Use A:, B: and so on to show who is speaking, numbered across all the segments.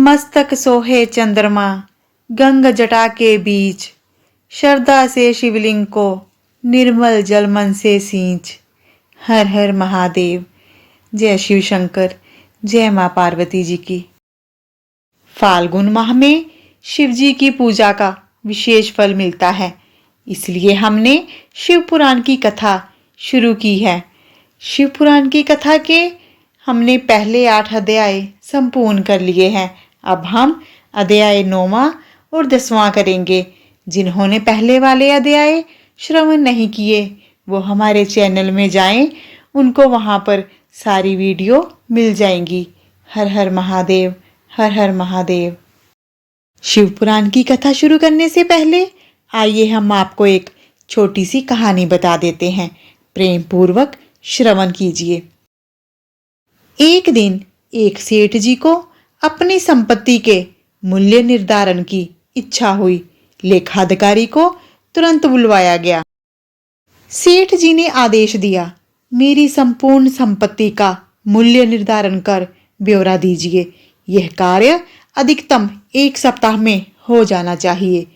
A: मस्तक सोहे चंद्रमा, गंग जटा के बीच, श्रद्धा से शिवलिंग को निर्मल जल मन से सींच। हर हर महादेव। जय शिव शंकर, जय माँ पार्वती जी की। फाल्गुन माह में शिव जी की पूजा का विशेष फल मिलता है, इसलिए हमने शिव पुराण की कथा शुरू की है। शिव पुराण की कथा के हमने पहले 8 अध्याय संपूर्ण कर लिए हैं। अब हम अध्याय 9वां और 10वां करेंगे। जिन्होंने पहले वाले अध्याय श्रवण नहीं किए वो हमारे चैनल में जाएं, उनको वहां पर सारी वीडियो मिल जाएंगी। हर हर महादेव, हर हर महादेव। शिव पुराण की कथा शुरू करने से पहले आइए हम आपको एक छोटी सी कहानी बता देते हैं। प्रेम पूर्वक श्रवण कीजिए। एक दिन एक सेठ जी को अपनी संपत्ति के मूल्य निर्धारण की इच्छा हुई। लेखाधिकारी को तुरंत बुलवाया गया। सेठ जी ने आदेश दिया, मेरी संपूर्ण संपत्ति का मूल्य निर्धारण कर ब्यौरा दीजिए। यह कार्य अधिकतम 1 सप्ताह में हो जाना चाहिए।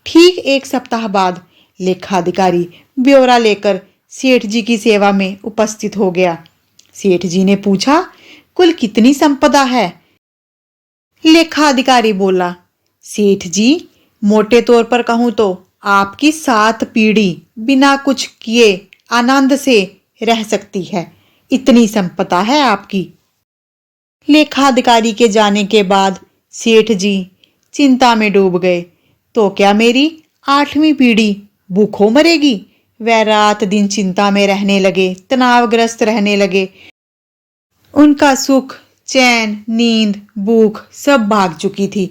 A: ठीक 1 सप्ताह बाद लेखाधिकारी ब्यौरा लेकर सेठ जी की सेवा में उपस्थित हो गया। सेठ जी ने पूछा, कुल कितनी संपदा है? लेखाधिकारी बोला, सेठ जी, मोटे तौर पर कहूं तो आपकी 7 पीढ़ी बिना कुछ किए आनंद से रह सकती है। इतनी संपदा है आपकी। लेखाधिकारी के जाने के बाद सेठ जी चिंता में डूब गए। तो क्या मेरी 8वीं पीढ़ी भूखों मरेगी? वह रात दिन चिंता में रहने लगे, तनावग्रस्त रहने लगे। उनका सुख, चैन, नींद, भूख सब भाग चुकी थी।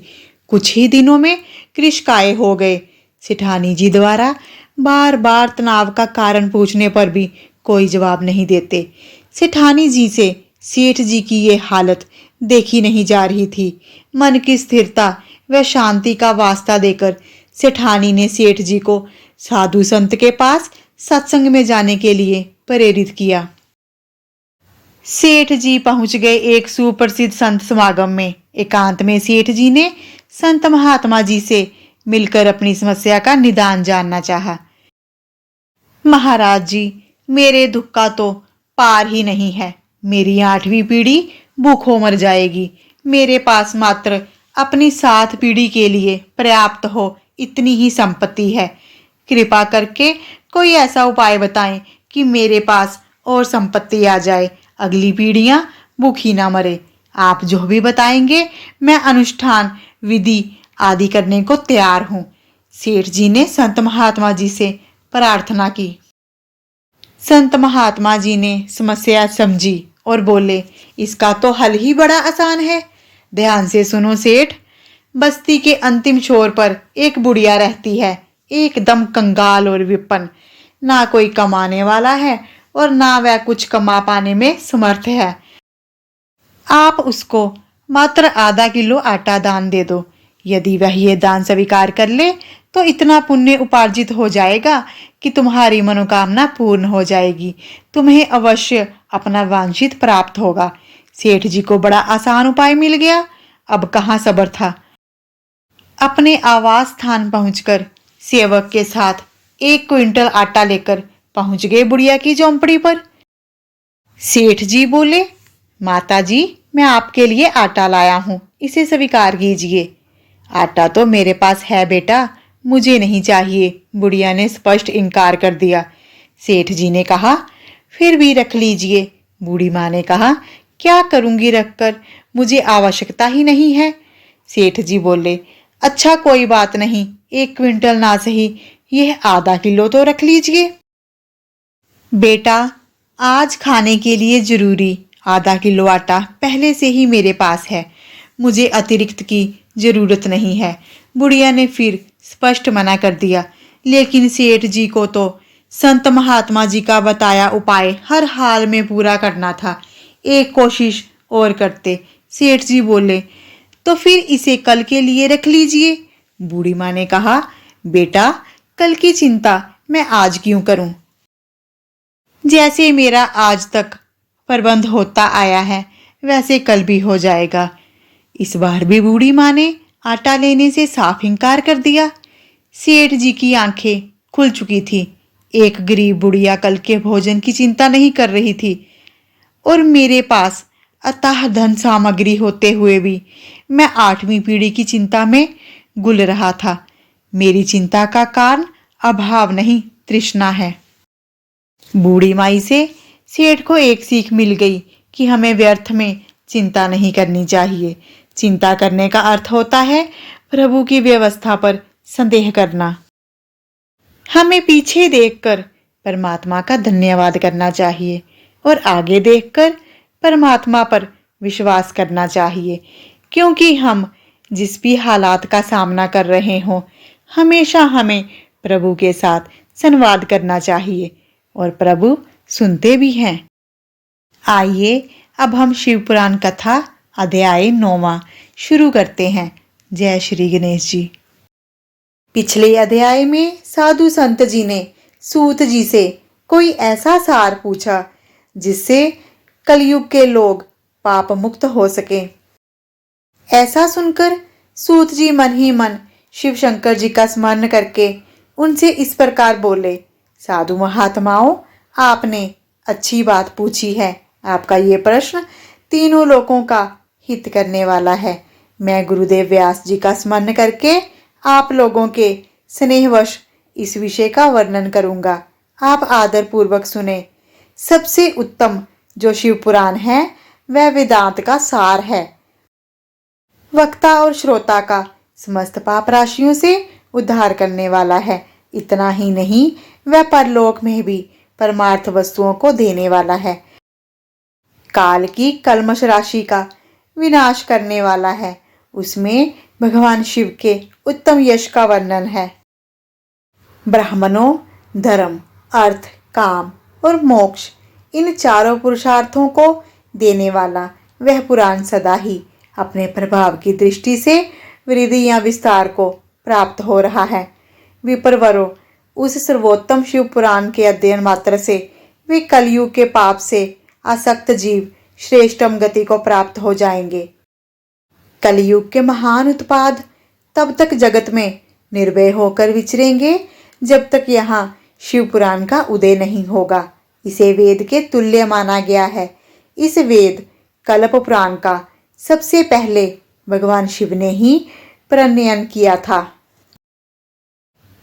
A: कुछ ही दिनों में कृषकाय हो गए। सेठानी जी द्वारा बार बार तनाव का कारण पूछने पर भी कोई जवाब नहीं देते। सेठानी जी से सेठ जी की ये हालत देखी नहीं जा रही थी। मन की स्थिरता व शांति का वास्ता देकर सेठानी ने सेठ जी को साधु संत के पास सत्संग में जाने के लिए प्रेरित किया। सेठ जी पहुंच गए एक सुप्रसिद्ध संत समागम में। एकांत में सेठ जी ने संत महात्मा जी से मिलकर अपनी समस्या का निदान जानना चाहा। महाराज जी, मेरे दुख का तो पार ही नहीं है। मेरी 8वीं पीढ़ी भूखों मर जाएगी। मेरे पास मात्र अपनी 7 पीढ़ी के लिए पर्याप्त हो इतनी ही संपत्ति है। कृपा करके कोई ऐसा उपाय बताएं कि मेरे पास और संपत्ति आ जाए, अगली पीढ़ियां भूखी ना मरे। आप जो भी बताएंगे मैं अनुष्ठान विधि आदि करने को तैयार हूं। सेठ जी ने संत महात्मा जी से प्रार्थना की। संत महात्मा जी ने समस्या समझी और बोले, इसका तो हल ही बड़ा आसान है। ध्यान से सुनो सेठ। बस्ती के अंतिम छोर पर एक बुढ़िया रहती है, एकदम कंगाल और विपन्न। ना कोई कमाने वाला है और ना वह कुछ कमा पाने में समर्थ है। आप उसको मात्र आधा किलो आटा दान दे दो। यदि वह ये दान स्वीकार कर ले तो इतना पुण्य उपार्जित हो जाएगा कि तुम्हारी मनोकामना पूर्ण हो जाएगी। तुम्हें अवश्य अपना वांछित प्राप्त होगा। सेठ जी को बड़ा आसान उपाय मिल गया। अब कहाँ सब्र था। अपने आवास स्थान पहुंचकर सेवक के साथ 1 क्विंटल आटा लेकर पहुंच गए बुढ़िया की झोंपड़ी पर। सेठ जी बोले, माता जी, मैं आपके लिए आटा लाया हूं, इसे स्वीकार कीजिए। आटा तो मेरे पास है बेटा, मुझे नहीं चाहिए। बुढ़िया ने स्पष्ट इनकार कर दिया। सेठ जी ने कहा, फिर भी रख लीजिए। बूढ़ी माँ ने कहा, क्या करूंगी रखकर, मुझे आवश्यकता ही नहीं है। सेठ जी बोले, अच्छा कोई बात नहीं, 1 क्विंटल ना सही, यह आधा किलो तो रख लीजिए। बेटा, आज खाने के लिए जरूरी आधा किलो आटा पहले से ही मेरे पास है, मुझे अतिरिक्त की जरूरत नहीं है। बुढ़िया ने फिर स्पष्ट मना कर दिया। लेकिन सेठ जी को तो संत महात्मा जी का बताया उपाय हर हाल में पूरा करना था। एक कोशिश और करते। सेठ जी बोले, तो फिर इसे कल के लिए रख लीजिए। बूढ़ी माँ ने कहा, बेटा, कल की चिंता मैं आज क्यों करूं? जैसे मेरा आज तक प्रबंध होता आया है वैसे कल भी हो जाएगा। इस बार भी बूढ़ी माँ ने आटा लेने से साफ इनकार कर दिया। सेठ जी की आंखें खुल चुकी थी। एक गरीब बुढ़िया कल के भोजन की चिंता नहीं कर रही थी और मेरे पास अथाह धन सामग्री होते हुए भी मैं 8वीं पीढ़ी की चिंता में गुल रहा था। मेरी चिंता का कारण अभाव नहीं, तृष्णा है। बूढ़ी माई से सेठ को एक सीख मिल गई कि हमें व्यर्थ में चिंता नहीं करनी चाहिए। चिंता करने का अर्थ होता है प्रभु की व्यवस्था पर संदेह करना। हमें पीछे देखकर परमात्मा का धन्यवाद करना चाहिए और आगे देखकर परमात्मा पर विश्वास करना चाहिए, क्योंकि हम जिस भी हालात का सामना कर रहे हों, हमेशा हमें प्रभु के साथ संवाद करना चाहिए और प्रभु सुनते भी हैं। आइए अब हम शिव पुराण कथा अध्याय 9वां शुरू करते हैं। जय श्री गणेश जी। पिछले अध्याय में साधु संत जी ने सूत जी से कोई ऐसा सार पूछा जिससे कलयुग के लोग पाप मुक्त हो सके। ऐसा सुनकर सूत जी मन ही मन शिव शंकर जी का स्मरण करके उनसे इस प्रकार बोले, साधु महात्माओं, आपने अच्छी बात पूछी है। आपका ये प्रश्न तीनों लोगों का हित करने वाला है। मैं गुरुदेव व्यास जी का स्मरण करके आप लोगों के स्नेहवश इस विषय का वर्णन करूंगा। आप आदर पूर्वक सुने। सबसे उत्तम जो शिव पुराण है वह वेदांत का सार है। वक्ता और श्रोता का समस्त पाप राशियों से उद्धार करने वाला है। इतना ही नहीं, वह परलोक में भी परमार्थ वस्तुओं को देने वाला है। काल की कल्मश राशि का विनाश करने वाला है। उसमें भगवान शिव के उत्तम यश का वर्णन है। ब्राह्मणों, धर्म, अर्थ, काम और मोक्ष, इन चारों पुरुषार्थों को देने वाला वह पुराण सदा ही अपने प्रभाव की दृष्टि से वृद्धि या विस्तार को प्राप्त हो रहा है। विप्रवरों, उस सर्वोत्तम शिव पुराण के अध्ययन मात्र से वे कलयुग के पाप से आसक्त जीव श्रेष्ठतम गति को प्राप्त हो जाएंगे। कलयुग के महान उत्पाद तब तक जगत में निर्भय होकर विचरेंगे जब तक यहाँ शिव पुराण का उदय नहीं होगा। इसे वेद के तुल्य माना गया है। इस वेद कल्प पुराण का सबसे पहले भगवान शिव ने ही प्रणयन किया था।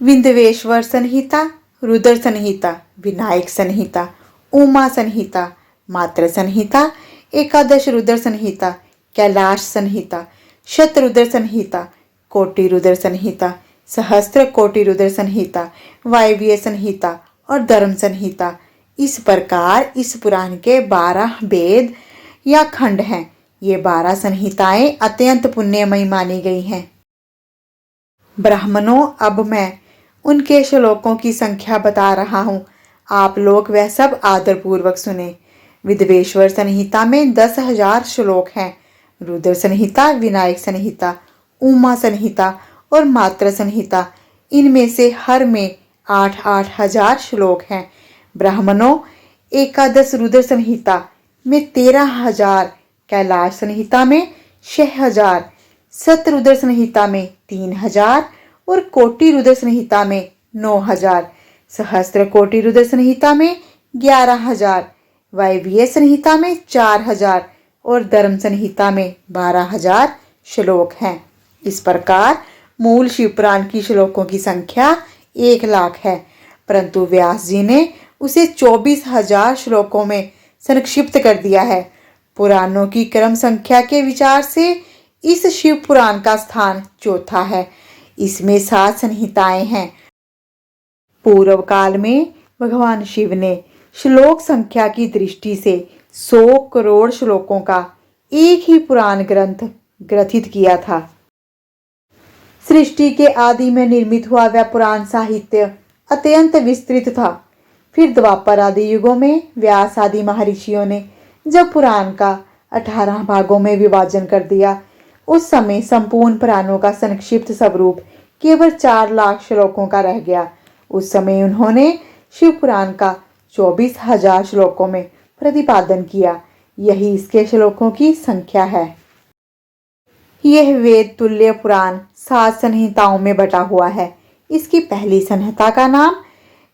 A: विंध्यवेश्वर संहिता, रुद्र संहिता, विनायक संहिता, उमा संहिता, मात्र संहिता, एकादश रुद्र संहिता, कैलाश संहिता, शतरुद्र संहिता, कोटि रुद्र संहिता, सहस्त्र कोटि रुद्र संहिता, वायव्य संहिता और धर्म संहिता, इस प्रकार इस पुराण के 12 वेद या खंड हैं। ये 12 संहिताएं अत्यंत पुण्यमयी मानी गई हैं। ब्राह्मणों, अब मैं उनके श्लोकों की संख्या बता रहा हूँ। आप लोग वह सब आदरपूर्वक सुने। विद्वेश्वर संहिता में 10,000 श्लोक हैं। रुद्र संहिता, विनायक संहिता, उमा संहिता और मात्र संहिता, इनमें से हर में 8-8 हजार श्लोक हैं। ब्राह्मणों, एकादश रुद्र संहिता में 13,000, कैलाश संहिता में 6,000, शतरुद्र संहिता में 3,000 और कोटि रुद्र संहिता में 9,000, सहस्त्र कोटि रुद्र संहिता में 11,000, वायव्य संहिता में 4,000 और धर्म संहिता में 12,000 श्लोक हैं। इस प्रकार मूल शिव पुराण की श्लोकों की संख्या 1 लाख है, परंतु व्यास जी ने उसे 24,000 श्लोकों में संक्षिप्त कर दिया है। पुराणों की क्रम संख्या के विचार से इस शिव पुराण का स्थान चौथा है। इसमें 7 संहिताएं हैं। पूर्व काल में भगवान शिव ने श्लोक संख्या की दृष्टि से 100 करोड़ श्लोकों का एक ही पुराण ग्रंथ ग्रथित किया था। सृष्टि के आदि में निर्मित हुआ वह पुराण साहित्य अत्यंत विस्तृत था। फिर द्वापर आदि युगों में व्यास आदि महर्षियों ने जब पुराण का 18 भागों में विभाजन कर दिया, उस समय संपूर्ण पुराणों का संक्षिप्त स्वरूप केवल 4 लाख श्लोकों का रह गया। उस समय उन्होंने शिव पुराण का 24,000 श्लोकों में प्रतिपादन किया। यही इसके श्लोकों की संख्या है। यह वेद तुल्य पुराण 7 संहिताओं में बटा हुआ है। इसकी पहली संहिता का नाम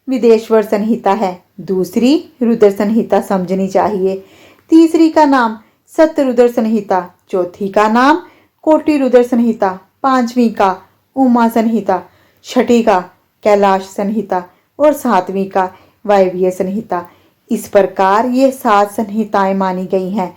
A: विदेश्वर संहिता है, दूसरी रुद्र संहिता समझनी चाहिए, तीसरी का नाम सत्य रुद्र संहिता, चौथी का नाम कोटि रुद्र संहिता, पांचवी का उमा संहिता, छठी का कैलाश संहिता और सातवीं का वायव्य संहिता। इस प्रकार ये 7 संहिताएं मानी गई हैं।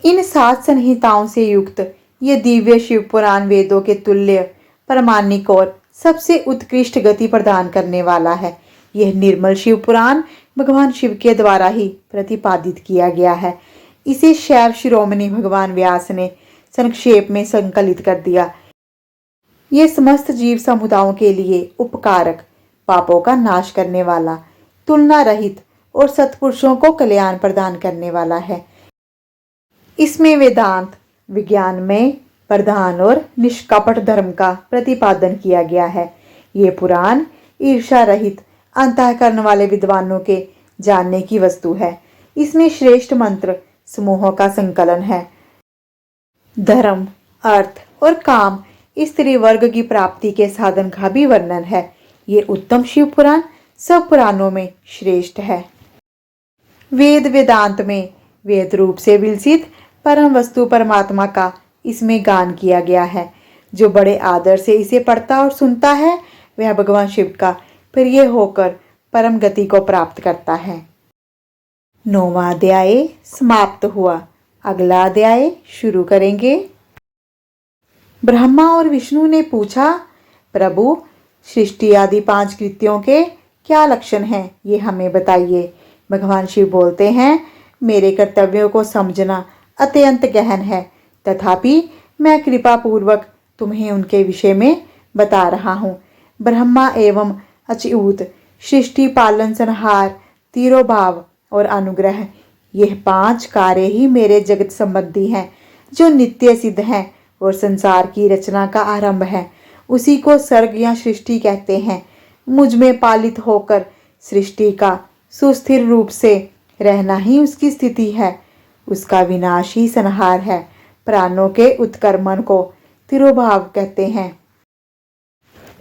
A: इन 7 संहिताओं से युक्त ये दिव्य शिव पुराण वेदों के तुल्य, प्रामाणिक और सबसे उत्कृष्ट गति प्रदान करने वाला है। यह निर्मल शिव पुराण भगवान शिव के द्वारा ही प्रतिपादित किया गया है। इसे शैव शिरोमणि भगवान व्यास ने संक्षेप में संकलित कर दिया। ये समस्त जीव समुदायों के लिए उपकारक, पापों का नाश करने वाला, तुलना रहित और सत्पुरुषों को कल्याण प्रदान करने वाला है। इसमें वेदांत विज्ञान में प्रधान और निष्कपट धर्म का प्रतिपादन किया गया है। ये पुराण ईर्ष्या रहित, अंतःकरण वाले विद्वानों के जानने की वस्तु है। इसमें श्रेष्ठ मंत्र समूहों का संकलन है। धर्म, अर्थ और काम स्त्री वर्ग की प्राप्ति के साधन का भी वर्णन है। ये उत्तम शिव पुराण सब पुराणों में श्रेष्ठ है। वेद वेदांत में वेद रूप से विलसित परम वस्तु परमात्मा का इसमें गान किया गया है। जो बड़े आदर से इसे पढ़ता और सुनता है वह भगवान शिव का प्रिय होकर परम गति को प्राप्त करता है। 9वां अध्याय समाप्त हुआ। अगला अध्याय शुरू करेंगे। ब्रह्मा और विष्णु ने पूछा, प्रभु सृष्टि आदि 5 कृत्यों के क्या लक्षण हैं, ये हमें बताइए। भगवान शिव बोलते हैं, मेरे कर्तव्यों को समझना अत्यंत गहन है, तथापि मैं कृपा पूर्वक तुम्हें उनके विषय में बता रहा हूँ। ब्रह्मा एवं अच्युत, सृष्टि पालन संहार, तिरोभाव और अनुग्रह, यह 5 कार्य ही मेरे जगत संबंधी हैं, जो नित्य सिद्ध हैं और संसार की रचना का आरंभ है। उसी को सर्ग या सृष्टि कहते हैं। मुझ में पालित होकर सृष्टि का सुस्थिर रूप से रहना ही उसकी स्थिति है। उसका विनाश ही संहार है। प्राणों के उत्क्रमण को तिरोभाव कहते हैं।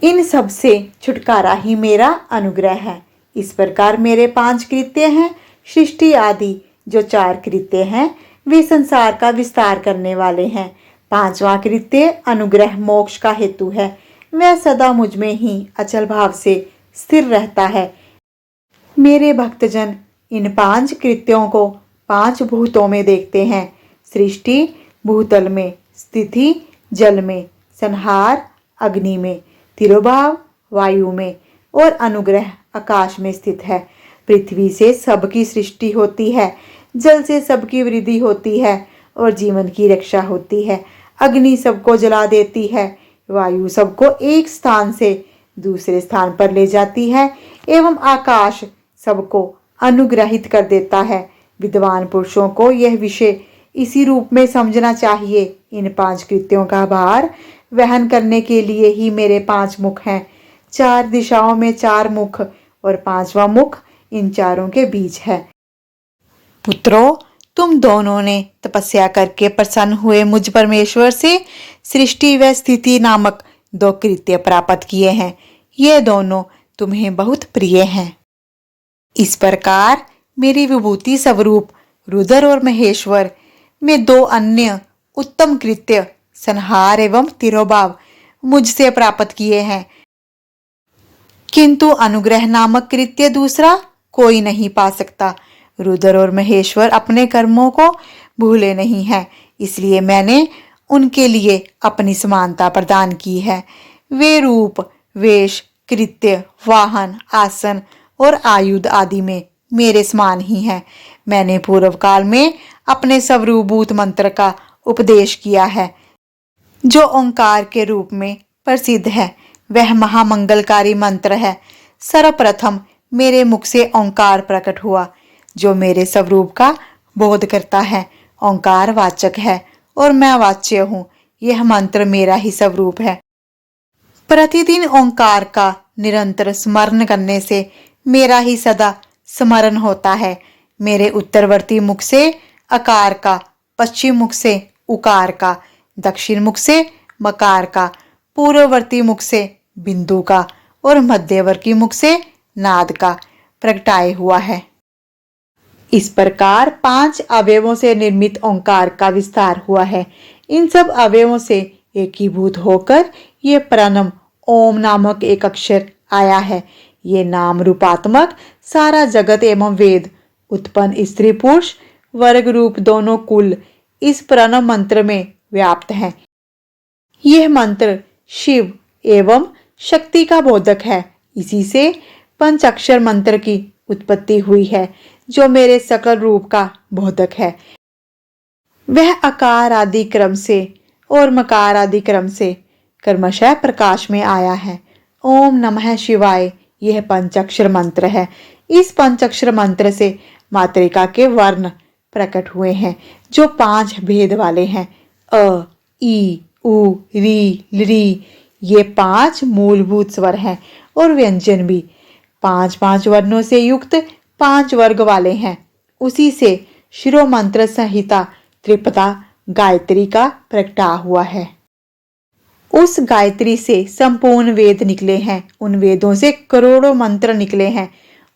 A: इन सब से छुटकारा ही मेरा अनुग्रह है। इस प्रकार मेरे 5 कृत्य हैं। सृष्टि आदि जो 4 कृत्य हैं वे संसार का विस्तार करने वाले हैं। 5वां कृत्य अनुग्रह मोक्ष का हेतु है। वह सदा मुझ में ही अचल भाव से स्थिर रहता है। मेरे भक्तजन इन 5 कृत्यों को 5 भूतों में देखते हैं। सृष्टि भूतल में, स्थिति जल में, संहार अग्नि में, तिरोभाव वायु में और अनुग्रह आकाश में स्थित है। पृथ्वी से सबकी सृष्टि होती है, जल से सबकी वृद्धि होती है और जीवन की रक्षा होती है। अग्नि सबको जला देती है, वायु सबको एक स्थान से दूसरे स्थान पर ले जाती है एवं आकाश सबको अनुग्रहित कर देता है। विद्वान पुरुषों को यह विषय इसी रूप में समझना चाहिए। इन 5 कृत्यों का भार वहन करने के लिए ही मेरे 5 मुख हैं। 4 दिशाओं में 4 मुख और 5वां मुख इन चारों के बीच है। पुत्रों, तुम दोनों ने तपस्या करके प्रसन्न हुए मुझ परमेश्वर से सृष्टि व स्थिति नामक 2 कृत्य प्राप्त किए हैं। ये दोनों तुम्हें बहुत प्रिय हैं। इस प्रकार मेरी विभूति स्वरूप रुद्र और महेश्वर में 2 अन्य उत्तम कृत्य संहार एवं तिरोभाव मुझसे प्राप्त किए हैं, किंतु अनुग्रह नामक कृत्य दूसरा कोई नहीं पा सकता। रुद्र और महेश्वर अपने कर्मों को भूले नहीं हैं, इसलिए मैंने उनके लिए अपनी समानता प्रदान की है। वे रूप, वेश, कृत्य, वाहन, आसन और आयुध आदि में मेरे समान ही हैं। मैंने पूर्व काल में अपने स्वरूपभूत मंत्र का उपदेश किया है, जो ओंकार के रूप में प्रसिद्ध है। वह महामंगलकारी मंत्र है। सर्वप्रथम मेरे मुख से ओंकार प्रकट हुआ, जो मेरे स्वरूप का बोध करता है। ओंकार वाचक है और मैं वाच्य हूँ। यह मंत्र मेरा ही स्वरूप है। प्रतिदिन ओंकार का निरंतर स्मरण करने से मेरा ही सदा स्मरण होता है। मेरे उत्तरवर्ती मुख से अकार का, पश्चिम मुख से उकार का, दक्षिण मुख से मकार का, पूर्ववर्ती मुख से बिंदु का और मध्यवर्ती मुख से नाद का प्रगटाए हुआ है। इस प्रकार 5 अवयवों से निर्मित ओंकार का विस्तार हुआ है। इन सब अवयवों से एकीभूत होकर ये प्रणव ओम नामक एक अक्षर आया है। ये नाम रूपात्मक सारा जगत एवं वेद, उत्पन्न स्त्री पुरुष वर्ग रूप दोनों कुल इस प्रणव मंत्र में व्याप्त हैं। यह मंत्र शिव एवं शक्ति का बोधक है। इसी से पंचाक्षर मंत्र की उत्पत्ति हुई है, जो मेरे सकल रूप का बोधक है। वह आकार आदि क्रम से और मकार आदि क्रम से क्रमशः प्रकाश में आया है। ओम नमः शिवाय यह पंचाक्षर मंत्र है। इस पंचाक्षर मंत्र से मातृका के वर्ण प्रकट हुए हैं, जो 5 भेद वाले हैं। अ, ई, उ, री, ली ये 5 मूलभूत स्वर हैं और व्यंजन भी 5-5 वर्णों से युक्त 5 वर्ग वाले हैं। उसी से शिरो मंत्र संहिता त्रिपदा गायत्री का प्रगटा हुआ है। उस गायत्री से संपूर्ण वेद निकले हैं। उन वेदों से करोड़ों मंत्र निकले हैं।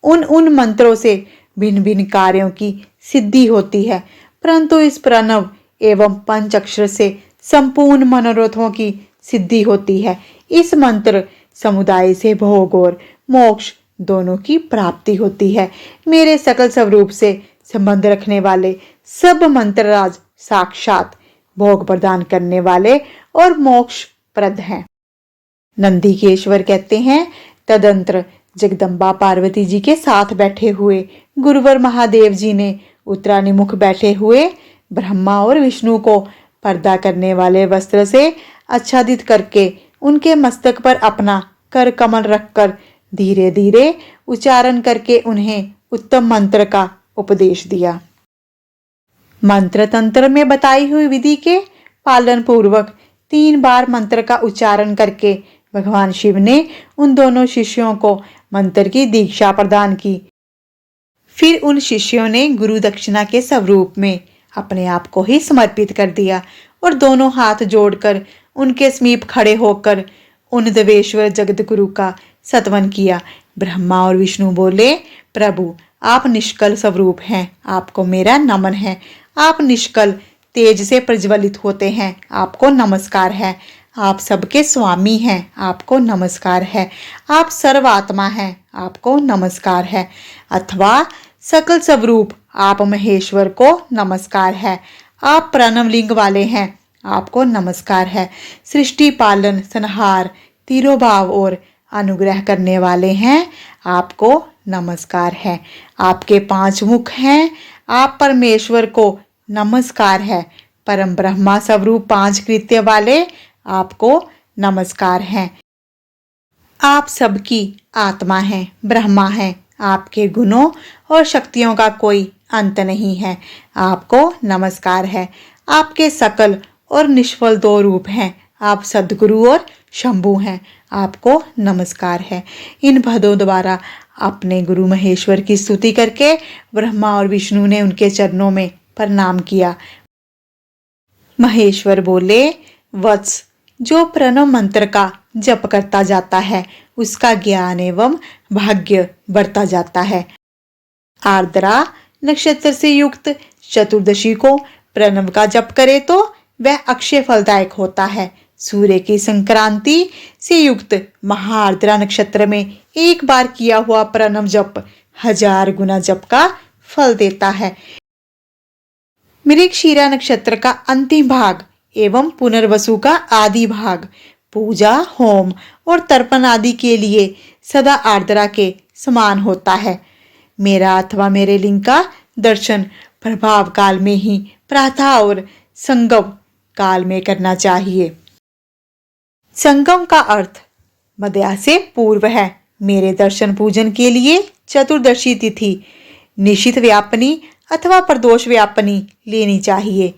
A: उन मंत्रों से भिन्न भिन्न कार्यों की सिद्धि होती है, परंतु इस प्रणव एवं पंचाक्षर से संपूर्ण मनोरथों की सिद्धि होती है। इस मंत्र समुदाय से भोग और मोक्ष दोनों की प्राप्ति होती है। मेरे सकल स्वरूप से संबंध रखने वाले सब मंत्रराज साक्षात भोग प्रदान करने वाले और मोक्ष प्रद हैं। नंदीकेश्वर कहते हैं, तदंतर जगदम्बा पार्वती जी के साथ बैठे हुए गुरुवर महादेव जी ने उत्तरानिमुख बैठे हुए ब्रह्मा और विष्णु को पर्दा करने वाले वस्त्र से आच्छादित करके उनके मस्तक पर अपना कर कमल रखकर धीरे धीरे उच्चारण करके उन्हें उत्तम मंत्र का उपदेश दिया। मंत्र तंत्र में बताई हुई विधि के पालन पूर्वक 3 बार मंत्र का उच्चारण करके भगवान शिव ने उन दोनों शिष्यों को मंत्र की दीक्षा प्रदान की। फिर उन शिष्यों ने गुरु दक्षिणा के स्वरूप में अपने आप को ही समर्पित कर दिया और दोनों हाथ जोड़कर उनके समीप खड़े होकर उन देवेश्वर जगत गुरु का सत्वन किया। ब्रह्मा और विष्णु बोले, प्रभु आप निष्कल स्वरूप हैं, आपको मेरा नमन है। आप निष्कल तेज से प्रज्वलित होते हैं, आपको नमस्कार है। आप सबके स्वामी हैं, आपको नमस्कार है। आप सर्वात्मा हैं, आपको नमस्कार है। अथवा सकल स्वरूप आप महेश्वर को नमस्कार है। आप प्रणवलिंग वाले हैं, आपको नमस्कार है। सृष्टि पालन संहार तिरोभाव और अनुग्रह करने वाले हैं, आपको नमस्कार है। आपके 5 मुख हैं, आप परमेश्वर को नमस्कार है। परम ब्रह्मा स्वरूप 5 कृत्य वाले आपको नमस्कार हैं। आप सबकी आत्मा हैं, ब्रह्मा हैं। आपके गुणों और शक्तियों का कोई अंत नहीं है, आपको नमस्कार है। आपके सकल और निष्फल 2 रूप हैं, आप सद्गुरु और शंभु हैं, आपको नमस्कार है। इन पदों द्वारा अपने गुरु महेश्वर की स्तुति करके ब्रह्मा और विष्णु ने उनके चरणों में प्रणाम किया। महेश्वर बोले, वत्स जो प्रणव मंत्र का जप करता जाता है उसका ज्ञान एवं भाग्य बढ़ता जाता है। आर्द्रा नक्षत्र से युक्त चतुर्दशी को प्रणव का जप करे तो वह अक्षय फलदायक होता है। सूर्य की संक्रांति से युक्त महाआर्द्रा नक्षत्र में एक बार किया हुआ प्रणव जप 1000 गुना जप का फल देता है। मृगशिरा नक्षत्र का अंतिम भाग एवं पुनर्वसु का आदि भाग पूजा होम और तर्पण आदि के लिए सदा आर्द्रा के समान होता है। मेरा अथवा मेरे लिंग का दर्शन प्रभाव काल में ही प्रातः और संगम काल में करना चाहिए। संगम का अर्थ मध्या से पूर्व है। मेरे दर्शन पूजन के लिए चतुर्दशी तिथि निशित व्यापनी अथवा प्रदोष व्यापनी लेनी चाहिए,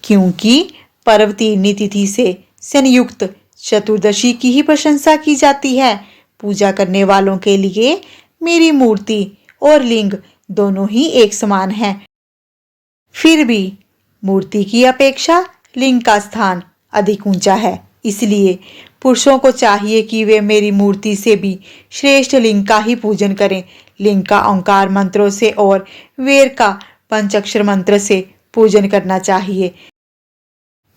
A: क्योंकि पर्वतीनी तिथि से संयुक्त चतुर्दशी की ही प्रशंसा की जाती है। पूजा करने वालों के लिए मेरी मूर्ति और लिंग दोनों ही एक समान है। फिर भी मूर्ति की अपेक्षा लिंग का स्थान अधिक ऊंचा है, इसलिए पुरुषों को चाहिए कि वे मेरी मूर्ति से भी श्रेष्ठ लिंग का ही पूजन करें। लिंग का ओंकार मंत्रों से और वेद का पंचाक्षर मंत्र से पूजन करना चाहिए।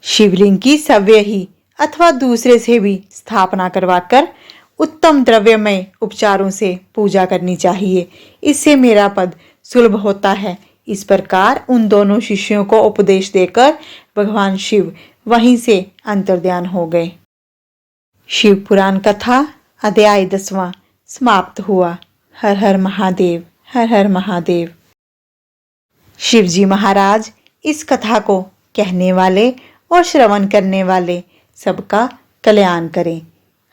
A: शिवलिंग की सव्य ही अथवा दूसरे से भी स्थापना करवाकर उत्तम द्रव्यमय उपचारों से पूजा करनी चाहिए। इससे मेरा पद सुलभ होता है। इस प्रकार उन दोनों शिष्यों को उपदेश देकर भगवान शिव वहीं से अंतर्ध्यान हो गए। शिव पुराण कथा अध्याय 10वां समाप्त हुआ। हर हर महादेव, हर हर महादेव। शिवजी महाराज इस कथा को कहने वाले और श्रवण करने वाले सबका कल्याण करें।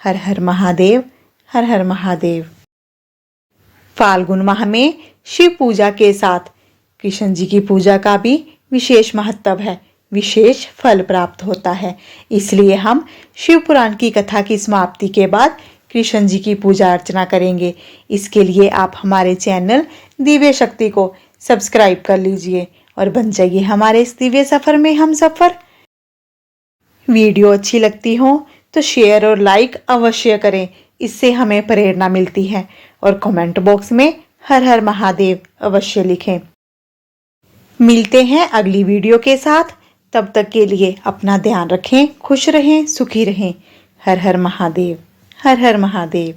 A: हर हर महादेव, हर हर महादेव। फाल्गुन माह में शिव पूजा के साथ कृष्ण जी की पूजा का भी विशेष महत्व है, विशेष फल प्राप्त होता है। इसलिए हम शिव पुराण की कथा की समाप्ति के बाद कृष्ण जी की पूजा अर्चना करेंगे। इसके लिए आप हमारे चैनल दिव्य शक्ति को सब्सक्राइब कर लीजिए और बन जाइए हमारे इस दिव्य सफर में हम सफर। वीडियो अच्छी लगती हो तो शेयर और लाइक अवश्य करें, इससे हमें प्रेरणा मिलती है। और कमेंट बॉक्स में हर हर महादेव अवश्य लिखें। मिलते हैं अगली वीडियो के साथ। तब तक के लिए अपना ध्यान रखें, खुश रहें, सुखी रहें। हर हर महादेव, हर हर महादेव।